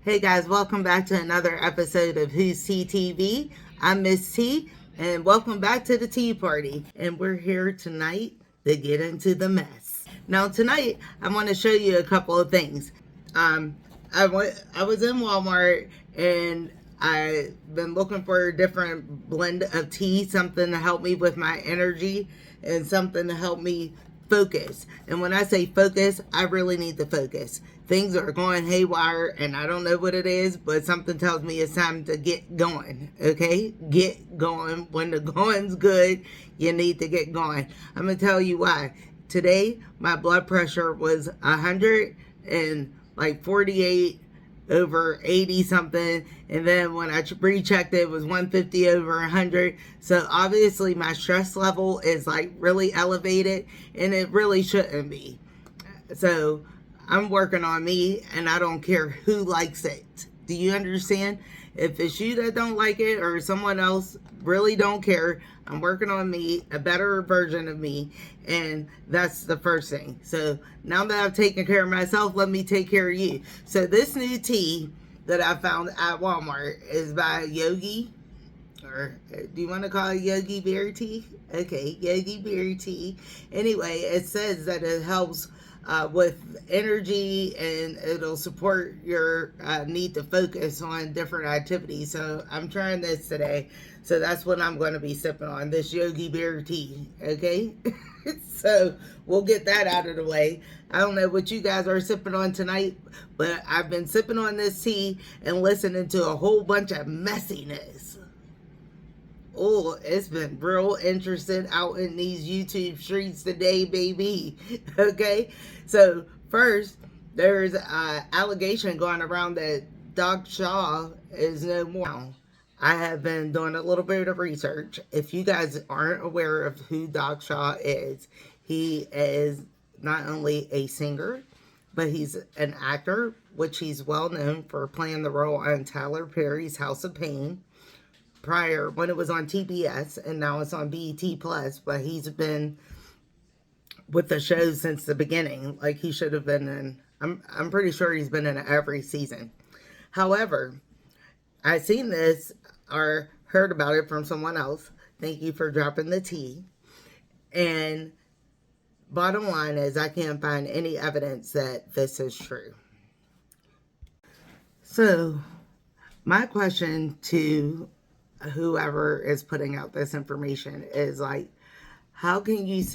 Hey guys, welcome back to another episode of Who's Tea TV. I'm Miss T, and welcome back to the Tea Party. And we're here tonight to get into the mess. Now tonight, I want to show you a couple of things. I was in Walmart and I've been looking for a different blend of tea, something to help me with my energy and something to help me focus. And when I say focus, I really need to focus. Things are going haywire and I don't know what it is, but something tells me it's time to get going. Okay? Get going. When the going's good, you need to get going. I'm going to tell you why. Today, my blood pressure was 148 over 80 something, and then when I rechecked it was 150 over 100. So obviously my stress level is like really elevated, and it really shouldn't be. So I'm working on me, and I don't care who likes it. Do you understand? If it's you that don't like it or someone else, really don't care. I'm working on me, a better version of me, and that's the first thing. So now that I've taken care of myself, let me take care of you. So this new tea that I found at Walmart is by Yogi, or do you want to call it Yogi Berry Tea? Okay, Yogi Berry Tea. Anyway, it says that it helps with energy, and it'll support your need to focus on different activities. So I'm trying this today. So that's what I'm going to be sipping on, this Yogi Bear tea. Okay. So we'll get that out of the way. I don't know what you guys are sipping on tonight, but I've been sipping on this tea and listening to a whole bunch of messiness. Oh, it's been real interesting out in these YouTube streets today, baby. Okay, so first, there's an allegation going around that Doc Shaw is no more. I have been doing a little bit of research. If you guys aren't aware of who Doc Shaw is, he is not only a singer, but he's an actor, which he's well known for playing the role on Tyler Perry's House of Pain prior, when it was on TBS, and now it's on BET Plus. But he's been with the show since the beginning. Like, he should have been in, I'm pretty sure he's been in every season. However, I seen this or heard about it from someone else. Thank you for dropping the tea. And bottom line is, I can't find any evidence that this is true. So my question to whoever is putting out this information is like, how can you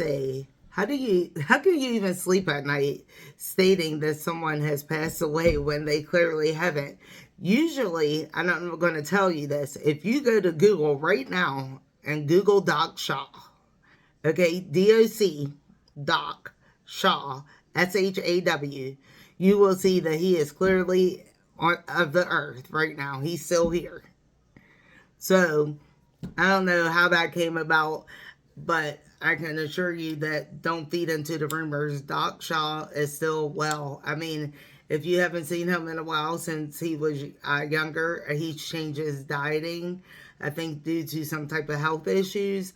even sleep at night stating that someone has passed away when they clearly haven't? Usually, and I'm going to tell you this, if you go to Google right now and Google Doc Shaw, okay, DOC, Doc Shaw, SHAW, you will see that he is clearly of the earth right now. He's still here. So, I don't know how that came about, but I can assure you that don't feed into the rumors. Doc Shaw is still well. I mean, if you haven't seen him in a while since he was younger, he's changed his dieting, I think due to some type of health issues,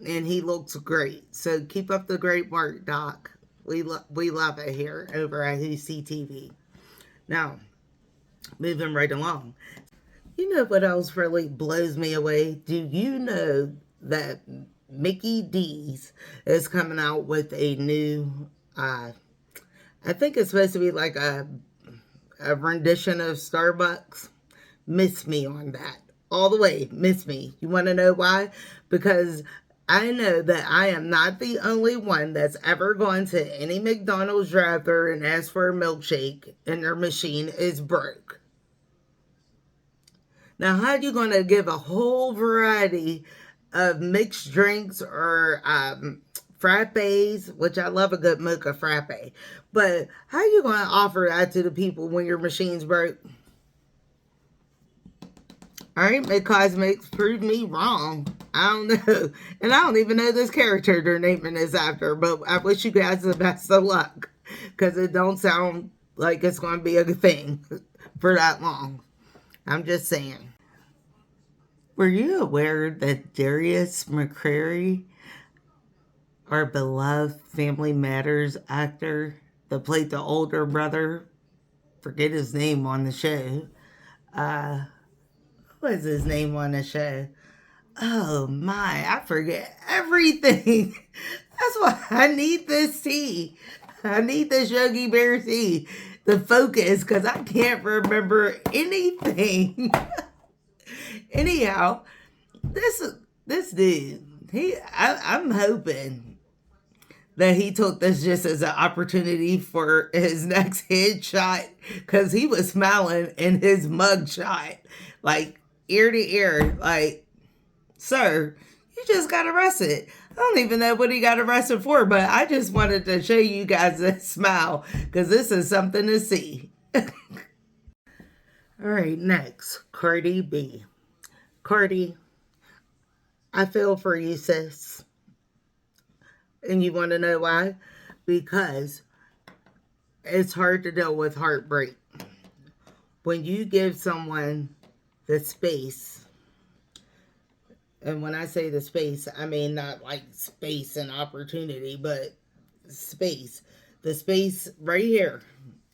and he looks great. So keep up the great work, Doc. We love it here over at Who's Tea TV. Now, moving right along. You know what else really blows me away? Do you know that Mickey D's is coming out with a new, I think it's supposed to be like a rendition of Starbucks? Miss me on that. All the way, miss me. You want to know why? Because I know that I am not the only one that's ever gone to any McDonald's drive-thru and asked for a milkshake and their machine is broke. Now, how are you going to give a whole variety of mixed drinks or frappes, which I love a good mocha frappe, but how are you going to offer that to the people when your machine's broke? All right, McCosmics, prove me wrong. I don't know. And I don't even know this character they're naming this after, but I wish you guys the best of luck, because it don't sound like it's going to be a good thing for that long. I'm just saying. Were you aware that Darius McCrary, our beloved Family Matters actor that played the older brother, forget his name on the show, What is his name on the show? Oh my, I forget everything. That's why I need this tea. I need this Yogi Bear tea to focus because I can't remember anything. Anyhow, this dude, I'm hoping that he took this just as an opportunity for his next headshot because he was smiling in his mugshot, like ear to ear, like, sir, you just got arrested. I don't even know what he got arrested for, but I just wanted to show you guys a smile because this is something to see. All right, next, Cardi B. Cardi, I feel for you, sis. And you want to know why? Because it's hard to deal with heartbreak. When you give someone the space, and when I say the space, I mean not like space and opportunity, but space. The space right here.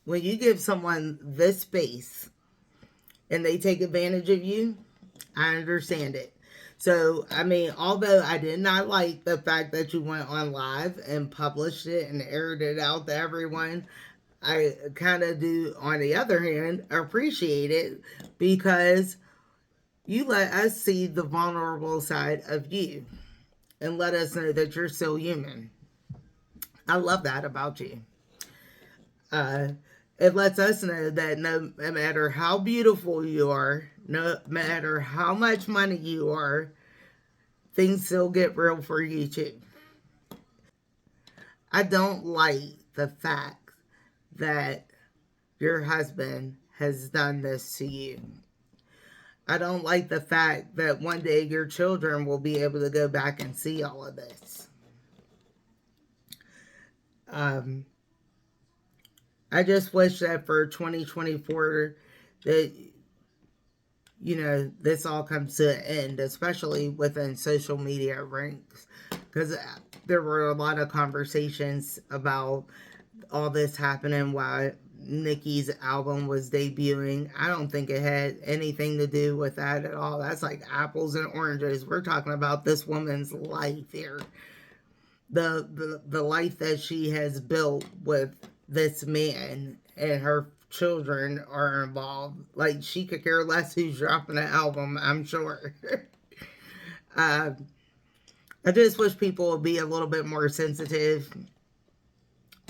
When you give someone this space and they take advantage of you, I understand it. So, I mean, although I did not like the fact that you went on live and published it and aired it out to everyone, I kind of do, on the other hand, appreciate it because you let us see the vulnerable side of you and let us know that you're still human. I love that about you. It lets us know that no matter how beautiful you are, no matter how much money you are, things still get real for you too. I don't like the fact that your husband has done this to you. I don't like the fact that one day your children will be able to go back and see all of this. I just wish that for 2024 that, you know, this all comes to an end, especially within social media ranks. Because there were a lot of conversations about all this happening while Nicki's album was debuting. I don't think it had anything to do with that at all. That's like apples and oranges. We're talking about this woman's life here. The life that she has built with this man, and her children are involved. Like, she could care less who's dropping an album, I'm sure. I just wish people would be a little bit more sensitive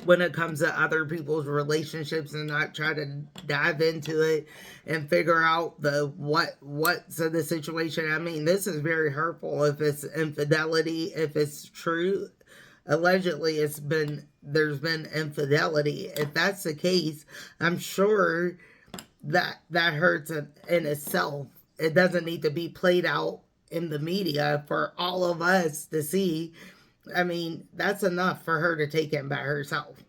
when it comes to other people's relationships and not try to dive into it and figure out the what's of the situation. I mean, this is very hurtful if it's infidelity, if it's true. Allegedly there's been infidelity. If that's the case, I'm sure that hurts in itself. It doesn't need to be played out in the media for all of us to see. I mean, that's enough for her to take it by herself.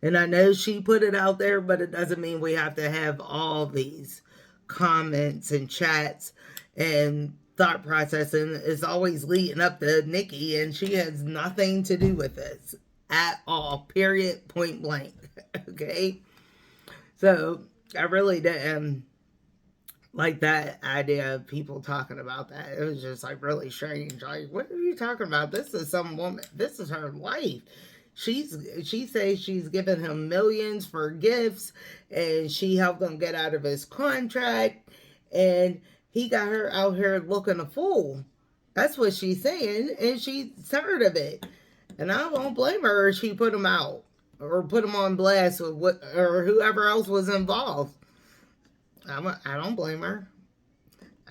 And I know she put it out there, but it doesn't mean we have to have all these comments and chats and thought processing. Is always leading up to Nicki, and she has nothing to do with this at all. Period. Point blank. Okay? So, I really didn't like that idea of people talking about that. It was just like really strange. Like, what are you talking about? This is some woman. This is her life. She says she's given him millions for gifts, and she helped him get out of his contract, and he got her out here looking a fool. That's what she's saying, and she's tired of it. And I won't blame her if she put him out or put him on blast or whoever else was involved. I don't blame her.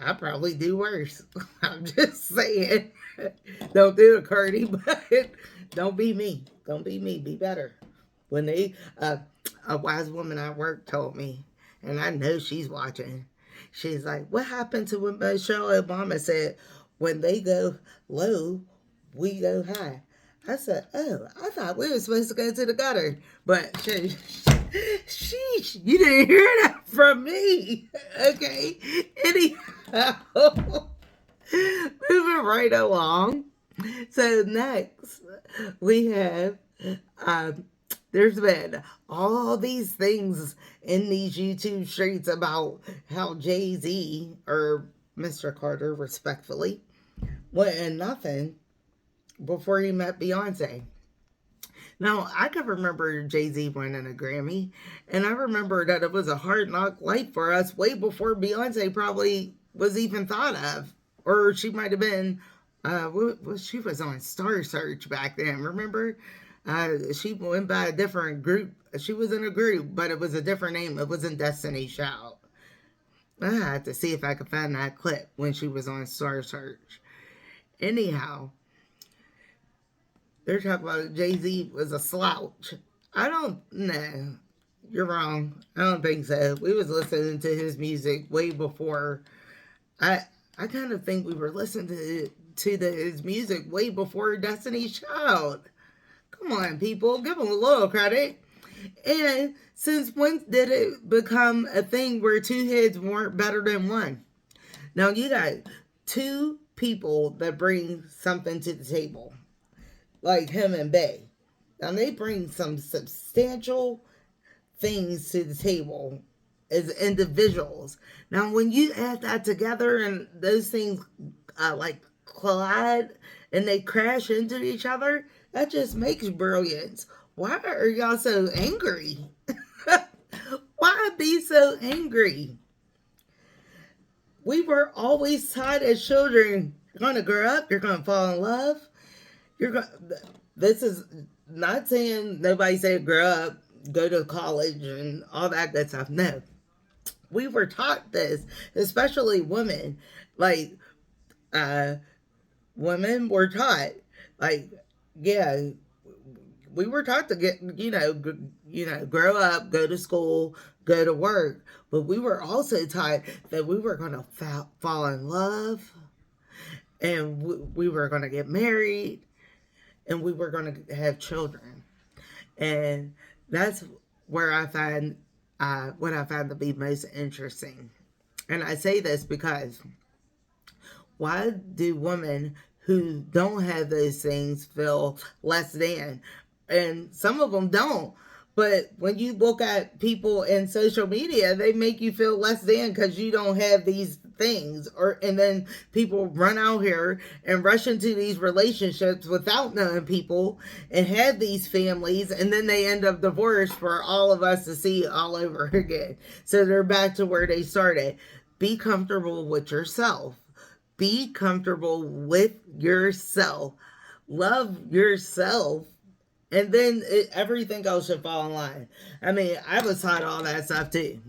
I probably do worse. I'm just saying. Don't do it, Cardi, but don't be me. Don't be me. Be better. When a wise woman at work told me, and I know she's watching, she's like, what happened to when Michelle Obama said, when they go low, we go high? I said, oh, I thought we were supposed to go to the gutter. But sheesh, you didn't hear that from me. Okay. Anyhow, moving right along. So next, we have There's been all these things in these YouTube streets about how Jay-Z, or Mr. Carter, respectfully, went in nothing before he met Beyonce. Now, I can remember Jay-Z winning a Grammy, and I remember that it was a hard knock life for us way before Beyonce probably was even thought of. Or she might have been, she was on Star Search back then, remember? She went by a different group. She was in a group, but it was a different name. It wasn't Destiny's Child. I had to see if I could find that clip when she was on Star Search. Anyhow, they're talking about Jay-Z was a slouch. I don't know. You're wrong. I don't think so. We was listening to his music way before. I kind of think we were listening to his music way before Destiny's Child. Come on, people. Give him a little credit. And since when did it become a thing where two heads weren't better than one? Now, you got two people that bring something to the table, like him and Bay. Now, they bring some substantial things to the table as individuals. Now, when you add that together and those things like collide and they crash into each other, that just makes brilliance. Why are y'all so angry? Why be so angry? We were always taught as children, you're going to grow up, you're going to fall in love. This is not saying nobody said grow up, go to college and all that good stuff. No. We were taught this, especially women. Like, women were taught, like, yeah, we were taught to get, grow up, go to school, go to work. But we were also taught that we were going to fall in love, and we were going to get married, and we were going to have children. And that's where I find what I found to be most interesting. And I say this because why do women who don't have those things feel less than? And some of them don't. But when you look at people in social media, they make you feel less than because you don't have these things. And then people run out here and rush into these relationships without knowing people and have these families, and then they end up divorced for all of us to see all over again. So they're back to where they started. Be comfortable with yourself. Be comfortable with yourself. Love yourself. And then everything else should fall in line. I mean, I was taught all that stuff too.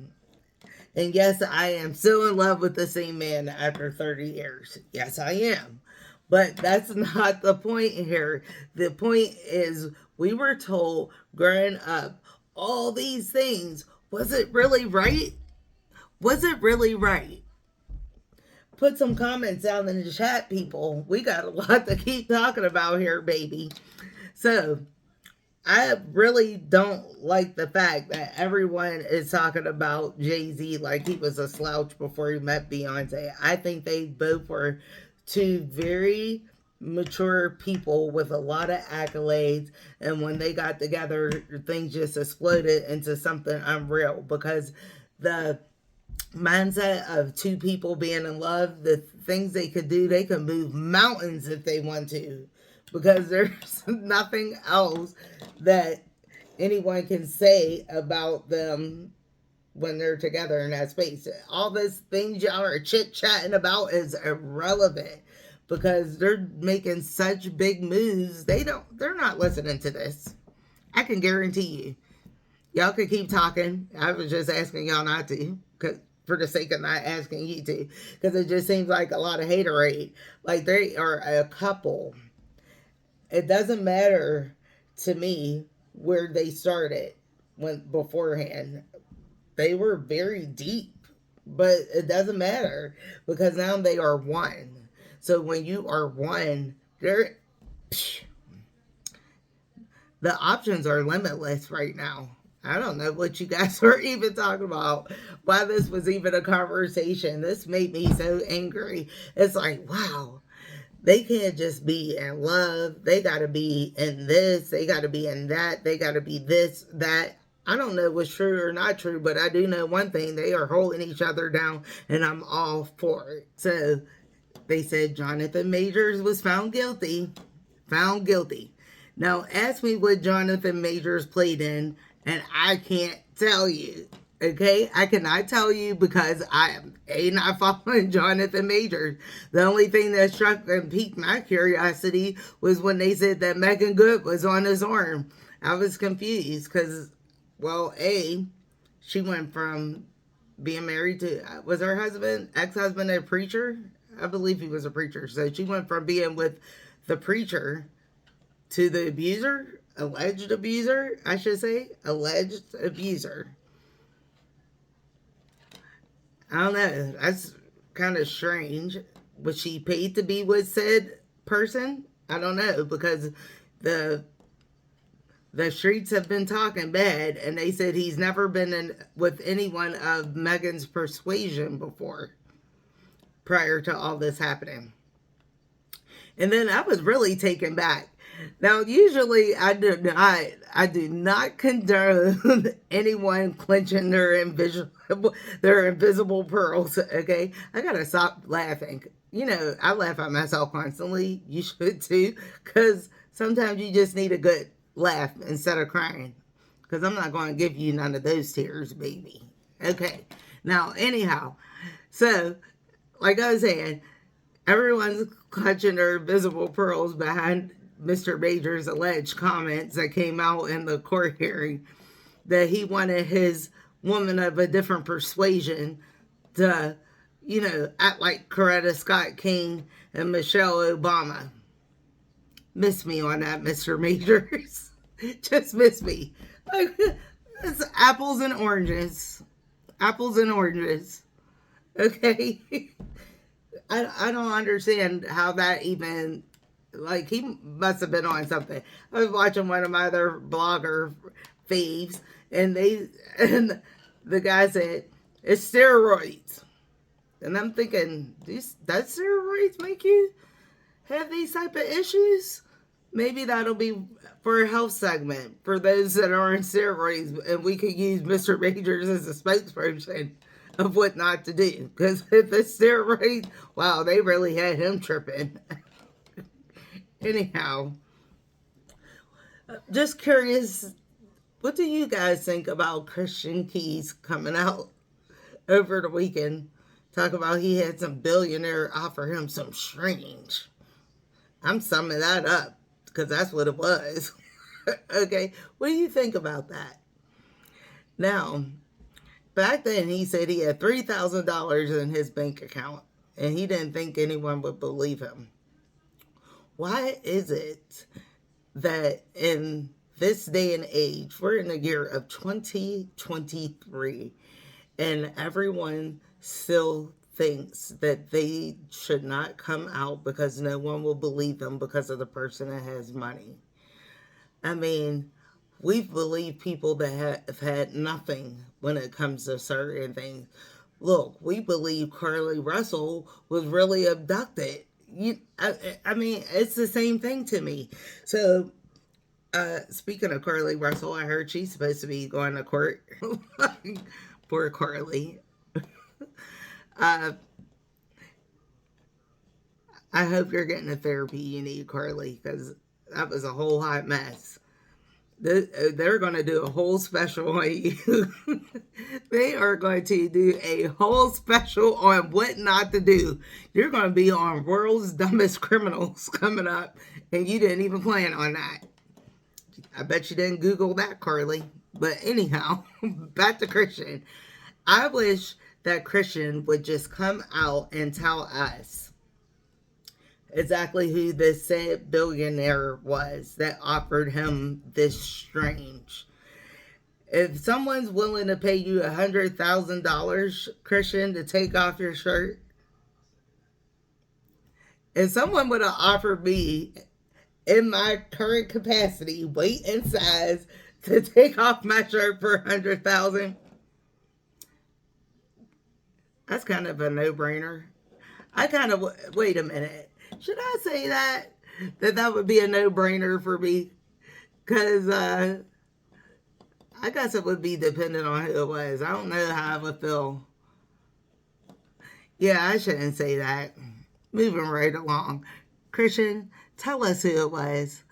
And yes, I am still in love with the same man after 30 years. Yes, I am. But that's not the point here. The point is, we were told growing up all these things. Was it really right? Was it really right? Put some comments down in the chat, people. We got a lot to keep talking about here, baby. So, I really don't like the fact that everyone is talking about Jay-Z like he was a slouch before he met Beyonce. I think they both were two very mature people with a lot of accolades, and when they got together, things just exploded into something unreal, because the mindset of two people being in love, the things they could do, they could move mountains if they want to, because there's nothing else that anyone can say about them when they're together in that space. All these things y'all are chit-chatting about is irrelevant, because they're making such big moves. They're not listening to this. I can guarantee you. Y'all can keep talking. I was just asking y'all not to, for the sake of not asking you to, because it just seems like a lot of haterade. Like, they are a couple. It doesn't matter to me where they started beforehand. They were very deep, but it doesn't matter, because now they are one. So when you are one, the options are limitless right now. I don't know what you guys are even talking about, why this was even a conversation. This made me so angry. It's like, wow, They can't just be in love. They got to be in this. They got to be in that. They got to be this, that. I don't know what's true or not true, but I do know one thing. They are holding each other down, and I'm all for it. So they said Jonathan Majors was found guilty. Found guilty. Now, ask me what Jonathan Majors played in, and I can't tell you. Okay, I cannot tell you because I am not following Jonathan Majors. The only thing that struck and piqued my curiosity was when they said that Megan Good was on his arm. I was confused because, well, she went from being married to, was her husband, ex-husband, a preacher? I believe he was a preacher. So she went from being with the preacher to the abuser, alleged abuser, I should say, alleged abuser. I don't know. That's kind of strange. Was she paid to be with said person? I don't know, because the streets have been talking bad, and they said he's never been with anyone of Megan's persuasion before, prior to all this happening. And then I was really taken back. Now, usually I do not condone anyone clenching their invisible pearls. Okay, I gotta stop laughing. You know, I laugh at myself constantly. You should too, because sometimes you just need a good laugh instead of crying. Because I'm not going to give you none of those tears, baby. Okay. Now, anyhow, so like I was saying, everyone's clutching their invisible pearls behind Mr. Major's alleged comments that came out in the court hearing that he wanted his woman of a different persuasion to, you know, act like Coretta Scott King and Michelle Obama. Miss me on that, Mr. Majors. Just miss me. Like, it's apples and oranges. Apples and oranges. Okay? I don't understand how that even, like, he must have been on something. I was watching one of my other blogger faves, and the guy said, it's steroids. And I'm thinking, does steroids make you have these type of issues? Maybe that'll be for a health segment for those that are on steroids, and we could use Mr. Majors as a spokesperson of what not to do. Because if it's steroids, wow, they really had him tripping. Anyhow, just curious, what do you guys think about Christian Keys coming out over the weekend? Talk about he had some billionaire offer him some strange. I'm summing that up because that's what it was. Okay, what do you think about that? Now, back then he said he had $3,000 in his bank account and he didn't think anyone would believe him. Why is it that in this day and age, we're in the year of 2023, and everyone still thinks that they should not come out because no one will believe them because of the person that has money? I mean, we've believed people that have had nothing when it comes to certain things. Look, we believe Carly Russell was really abducted. I mean, it's the same thing to me. So, speaking of Carly Russell, I heard she's supposed to be going to court. Poor Carly. I hope you're getting the therapy you need, Carly, because that was a whole hot mess. They're going to do a whole special on you. They are going to do a whole special on what not to do. You're going to be on World's Dumbest Criminals coming up, and you didn't even plan on that. I bet you didn't Google that, Carly. But anyhow, back to Christian. I wish that Christian would just come out and tell us exactly who this said billionaire was that offered him this strange. If someone's willing to pay you $100,000, Christian, to take off your shirt, if someone would have offered me in my current capacity, weight and size, to take off my shirt for $100,000, that's kind of a no-brainer. Wait a minute. Should I say that? That would be a no-brainer for me. Because I guess it would be dependent on who it was. I don't know how I would feel. Yeah, I shouldn't say that. Moving right along. Christian, tell us who it was.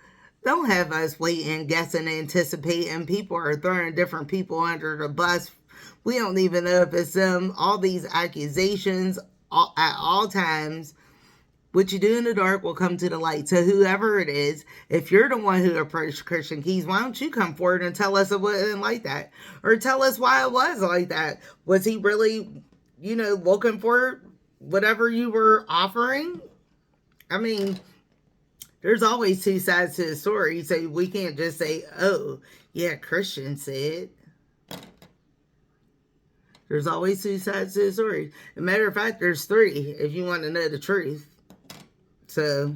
Don't have us waiting, guessing, anticipating. People are throwing different people under the bus. We don't even know if it's them. All these accusations at all times. What you do in the dark will come to the light. So whoever it is, if you're the one who approached Christian Keys, why don't you come forward and tell us it wasn't like that? Or tell us why it was like that. Was he really, looking for whatever you were offering? I mean, there's always two sides to the story. So we can't just say, oh, yeah, Christian said. There's always two sides to the story. As a matter of fact, there's three if you want to know the truth. So,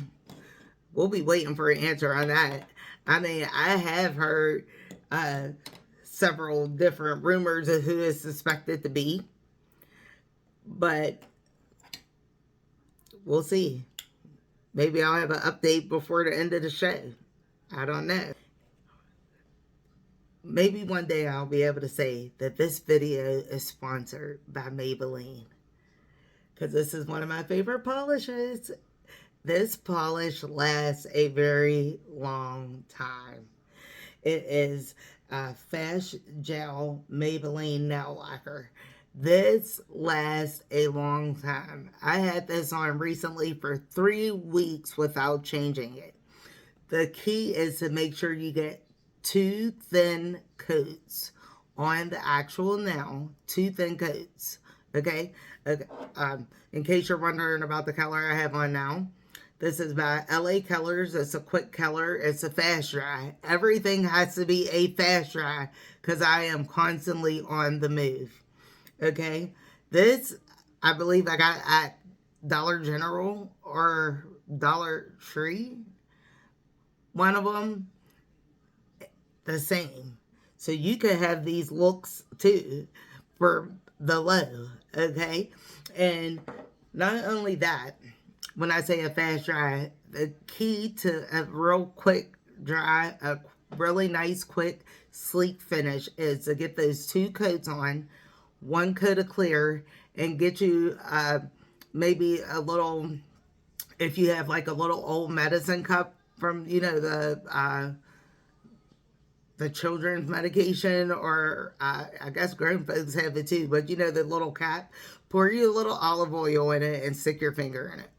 we'll be waiting for an answer on that. I mean, I have heard several different rumors of who is suspected to be. But, we'll see. Maybe I'll have an update before the end of the show. I don't know. Maybe one day I'll be able to say that this video is sponsored by Maybelline. Because this is one of my favorite polishes. This polish lasts a very long time. It is a Fast Gel Maybelline Nail Lacquer. This lasts a long time. I had this on recently for 3 weeks without changing it. The key is to make sure you get 2 thin coats on the actual nail. 2 thin coats. Okay? In case you're wondering about the color I have on now. This is by LA Colors. It's a quick color. It's a fast dry. Everything has to be a fast dry because I am constantly on the move. Okay? This, I believe I got at Dollar General or Dollar Tree. One of them, the same. So you could have these looks too for the low. Okay? And not only that, when I say a fast dry, the key to a real quick dry, a really nice, quick, sleek finish is to get those 2 coats on, 1 coat of clear, and get you maybe a little, if you have like a little old medicine cup from, the children's medication, or I guess grown folks have it too, but the little cap, pour you a little olive oil in it and stick your finger in it.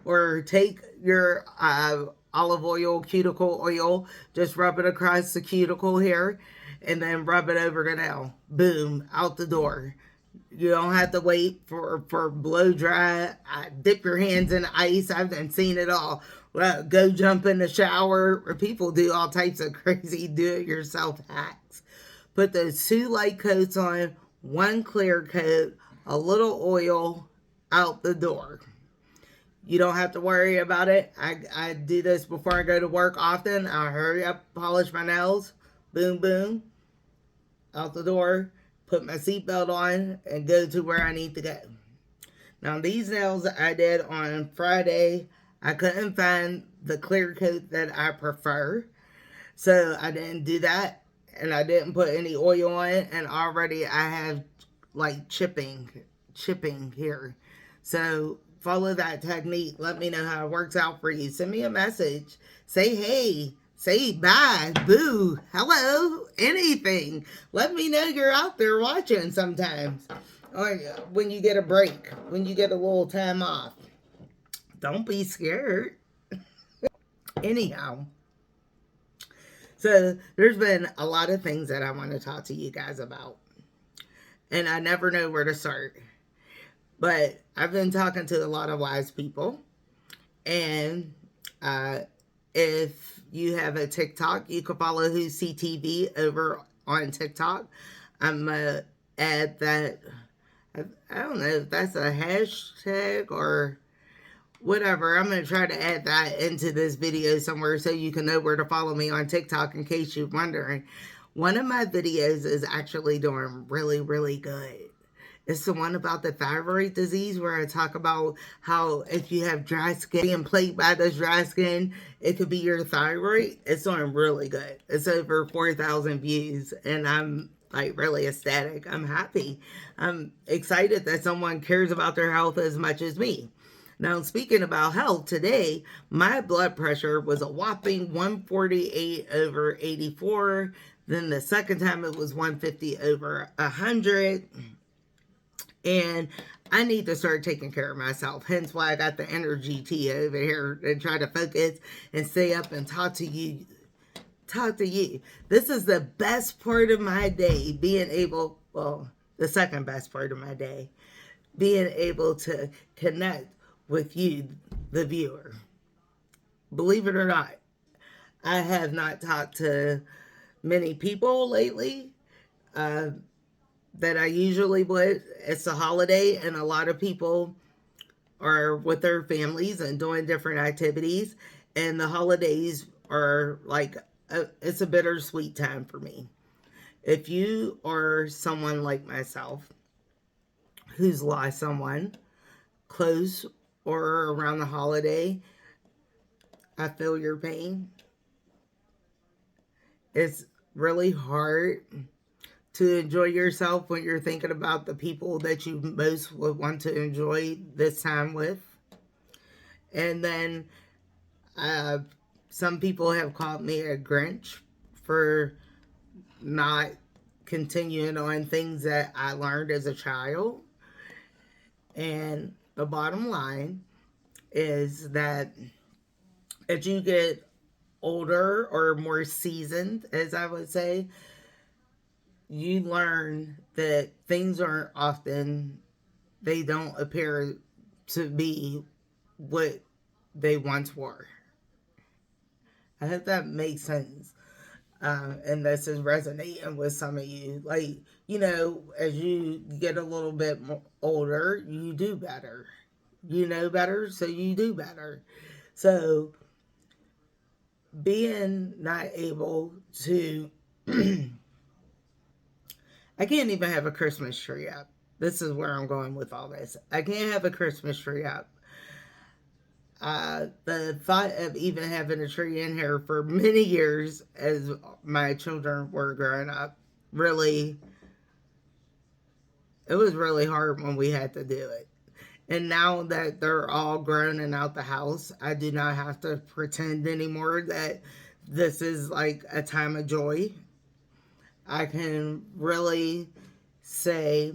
Or take your olive oil, cuticle oil, just rub it across the cuticle here, and then rub it over the nail. Boom, out the door. You don't have to wait for blow dry. Dip your hands in ice. I've been seen it all. Go jump in the shower. People do all types of crazy do-it-yourself hacks. Put those 2 light coats on, 1 clear coat, a little oil, out the door. You don't have to worry about it. I do this before I go to work often. I hurry up, polish my nails. Boom, boom. Out the door. Put my seatbelt on and go to where I need to go. Now, these nails I did on Friday. I couldn't find the clear coat that I prefer. So, I didn't do that. And I didn't put any oil on it. And already I have, like, chipping here. So, follow that technique. Let me know how it works out for you. Send me a message. Say hey. Say bye. Boo. Hello. Anything. Let me know you're out there watching sometimes. Or when you get a break. When you get a little time off. Don't be scared. Anyhow. So, there's been a lot of things that I want to talk to you guys about. And I never know where to start. But I've been talking to a lot of wise people. And if you have a TikTok, you can follow Who's CTV over on TikTok. I'm going to add that. I don't know if that's a hashtag or whatever. I'm going to try to add that into this video somewhere so you can know where to follow me on TikTok in case you're wondering. One of my videos is actually doing really, really good. It's the one about the thyroid disease where I talk about how if you have dry skin, being plagued by this dry skin, it could be your thyroid. It's doing really good. It's over 4,000 views, and I'm like really ecstatic. I'm happy. I'm excited that someone cares about their health as much as me. Now, speaking about health, today my blood pressure was a whopping 148 over 84. Then the second time it was 150 over 100. And I need to start taking care of myself. Hence why I got the energy tea over here and try to focus and stay up and talk to you. Talk to you. This is the best part of my day, being able, well, the second best part of my day, being able to connect with you, the viewer. Believe it or not, I have not talked to many people lately that I usually would. It's a holiday, and a lot of people are with their families and doing different activities. And the holidays are like, it's a bittersweet time for me. If you are someone like myself who's lost someone close or around the holiday, I feel your pain. It's really hard to enjoy yourself when you're thinking about the people that you most would want to enjoy this time with. And then some people have called me a Grinch for not continuing on things that I learned as a child. And the bottom line is that as you get older or more seasoned, as I would say, you learn that things aren't often, they don't appear to be what they once were. I hope that makes sense. And this is resonating with some of you. Like, you know, as you get a little bit more older, you do better. You know better, so you do better. So, being not able to, I can't even have a Christmas tree up. This is where I'm going with all this. I can't have a Christmas tree up. The thought of even having a tree in here for many years as my children were growing up, really, it was really hard when we had to do it. And now that they're all grown and out the house, I do not have to pretend anymore that this is like a time of joy. I can really say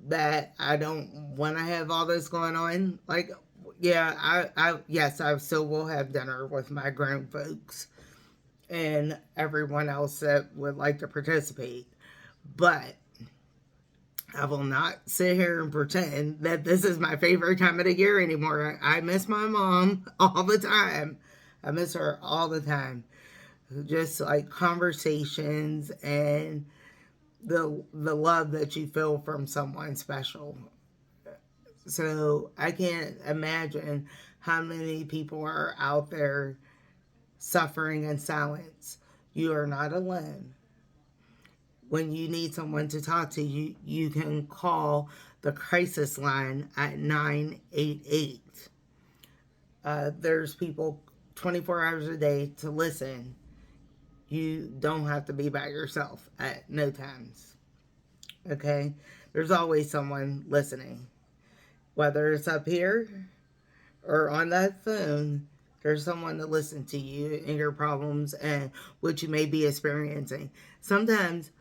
that I don't want to have all this going on. Like, yeah, yes, I still will have dinner with my grown folks and everyone else that would like to participate. But I will not sit here and pretend that this is my favorite time of the year anymore. I miss my mom all the time. I miss her all the time. Just like conversations and the love that you feel from someone special. So I can't imagine how many people are out there suffering in silence. You are not alone. When you need someone to talk to, you can call the crisis line at 988. There's people 24 hours a day to listen. You don't have to be by yourself at no times. Okay? There's always someone listening. Whether it's up here or on that phone, there's someone to listen to you and your problems and what you may be experiencing. Sometimes,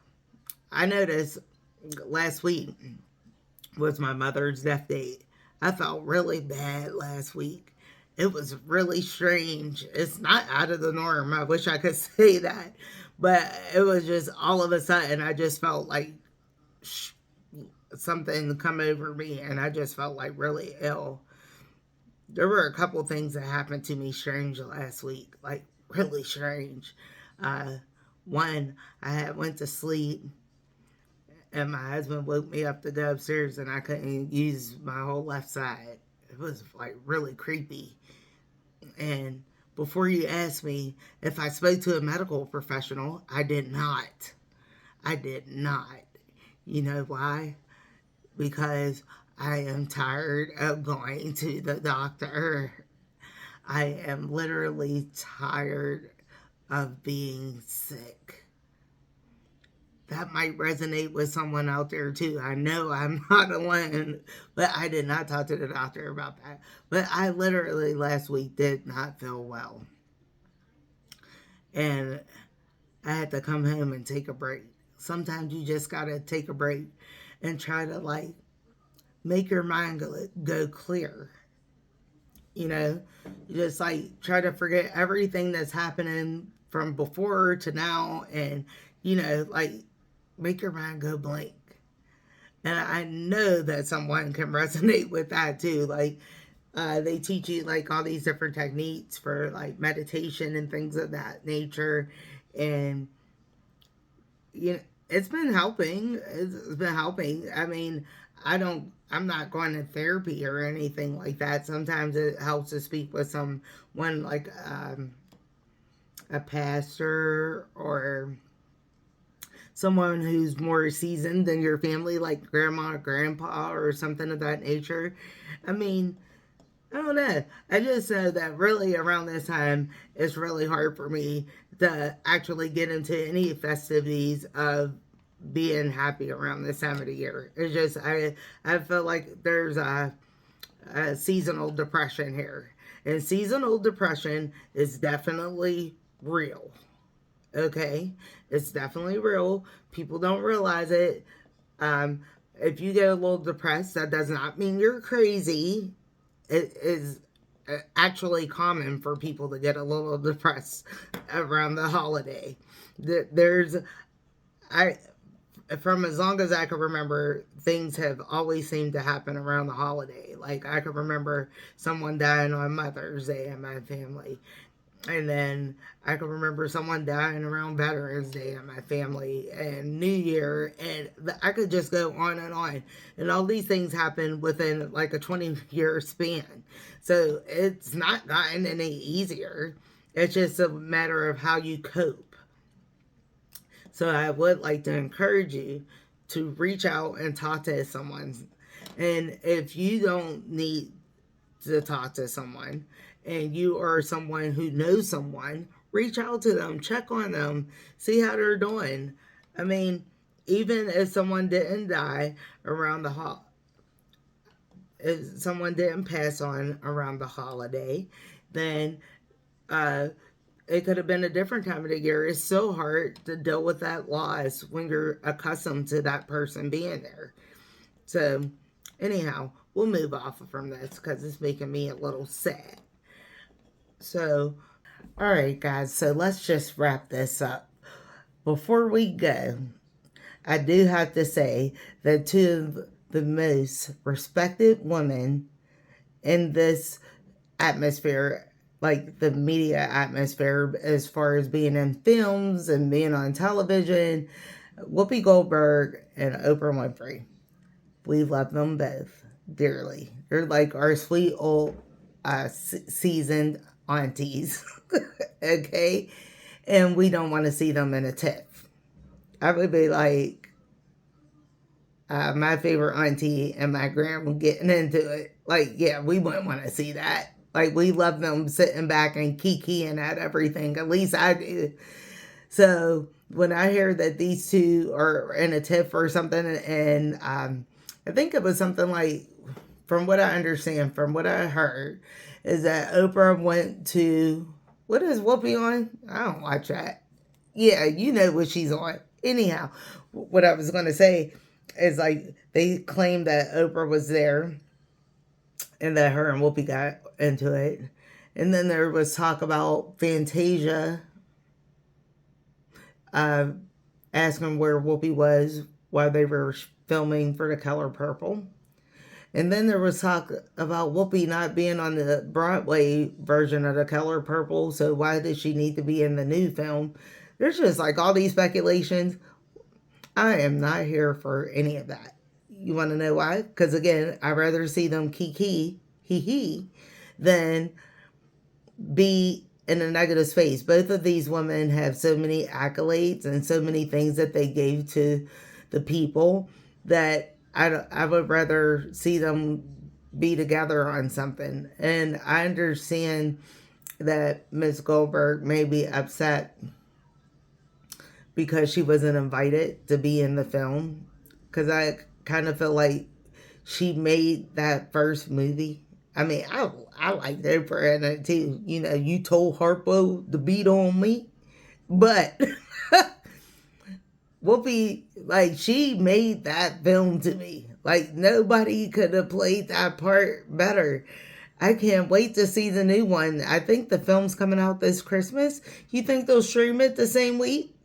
I noticed last week was my mother's death date. I felt really bad last week. It was really strange. It's not out of the norm. I wish I could say that. But it was just all of a sudden, I just felt like something come over me, and I just felt like really ill. There were a couple things that happened to me strange last week, like really strange. One, I went to sleep, and my husband woke me up to go upstairs, and I couldn't use my whole left side. It was like really creepy. And before you ask me if I spoke to a medical professional, I did not. I did not. You know why? because I am tired of going to the doctor. I am literally tired of being sick. That might resonate with someone out there too. I know I'm not alone, but I did not talk to the doctor about that. But I literally last week did not feel well. And I had to come home and take a break. Sometimes you just gotta take a break and try to like make your mind go clear. You know, just like try to forget everything that's happening from before to now, and like make your mind go blank. And I know that someone can resonate with that too. Like, they teach you like all these different techniques for like meditation and things of that nature. And, it's been helping. It's been helping. I mean, I'm not going to therapy or anything like that. Sometimes it helps to speak with someone like a pastor or someone who's more seasoned than your family, like grandma or grandpa or something of that nature. I mean, I don't know. I just know that really around this time, it's really hard for me to actually get into any festivities of being happy around this time of the year. It's just, I feel like there's a seasonal depression here. And seasonal depression is definitely real. Okay? It's definitely real. People don't realize it. Um, if you get a little depressed, that does not mean you're crazy. It is actually common for people to get a little depressed around the holiday. There's, I, from as long as I can remember, things have always seemed to happen around the holiday. Like, I can remember someone dying on Mother's Day in my family. And then I can remember someone dying around Veterans Day in my family and New Year. And I could just go on and on. And all these things happen within like a 20-year span. So it's not gotten any easier. It's just a matter of how you cope. So I would like to encourage you to reach out and talk to someone. And if you don't need to talk to someone and you are someone who knows someone, reach out to them, check on them, see how they're doing. I mean, even if someone didn't die around if someone didn't pass on around the holiday, then it could have been a different time of the year. It's so hard to deal with that loss when you're accustomed to that person being there. So, anyhow, we'll move off from this because it's making me a little sad. So, all right, guys, so let's just wrap this up. Before we go, I do have to say that two of the most respected women in this atmosphere, like the media atmosphere, as far as being in films and being on television, Whoopi Goldberg and Oprah Winfrey. We love them both dearly. They're like our sweet old seasoned aunties. Okay? And we don't want to see them in a tiff. I would be like, my favorite auntie and my grandma getting into it. Like, yeah, we wouldn't want to see that. Like, we love them sitting back and kikiing at everything. At least I do. So when I hear that these two are in a tiff or something, and I think it was something like, from what I understand, from what I heard, is that Oprah went to, what is Whoopi on? I don't watch that. Yeah, you know what she's on. Anyhow, what I was going to say is like they claimed that Oprah was there and that her and Whoopi got into it. And then there was talk about Fantasia asking where Whoopi was while they were filming for The Color Purple. And then there was talk about Whoopi not being on the Broadway version of The Color Purple, so why did she need to be in the new film? There's just like all these speculations. I am not here for any of that. You want to know why? Because again, I'd rather see them kiki, hee, than be in a negative space. Both of these women have so many accolades and so many things that they gave to the people that I would rather see them be together on something. And I understand that Miss Goldberg may be upset because she wasn't invited to be in the film. Because I kind of feel like she made that first movie. I mean, I liked Oprah in it too. You know, you told Harpo to beat on me. But Whoopi, like, she made that film to me. Like, nobody could have played that part better. I can't wait to see the new one. I think the film's coming out this Christmas. You think they'll stream it the same week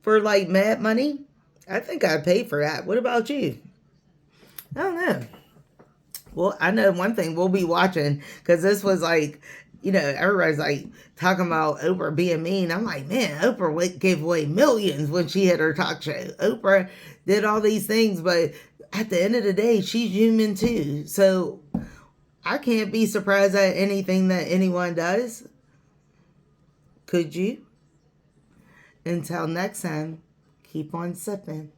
for, like, mad money? I think I'd pay for that. What about you? I don't know. Well, I know one thing we'll be watching, because this was like, you know, everybody's like talking about Oprah being mean. I'm like, man, Oprah gave away millions when she had her talk show. Oprah did all these things, but at the end of the day, she's human too. So I can't be surprised at anything that anyone does. Could you? Until next time, keep on sipping.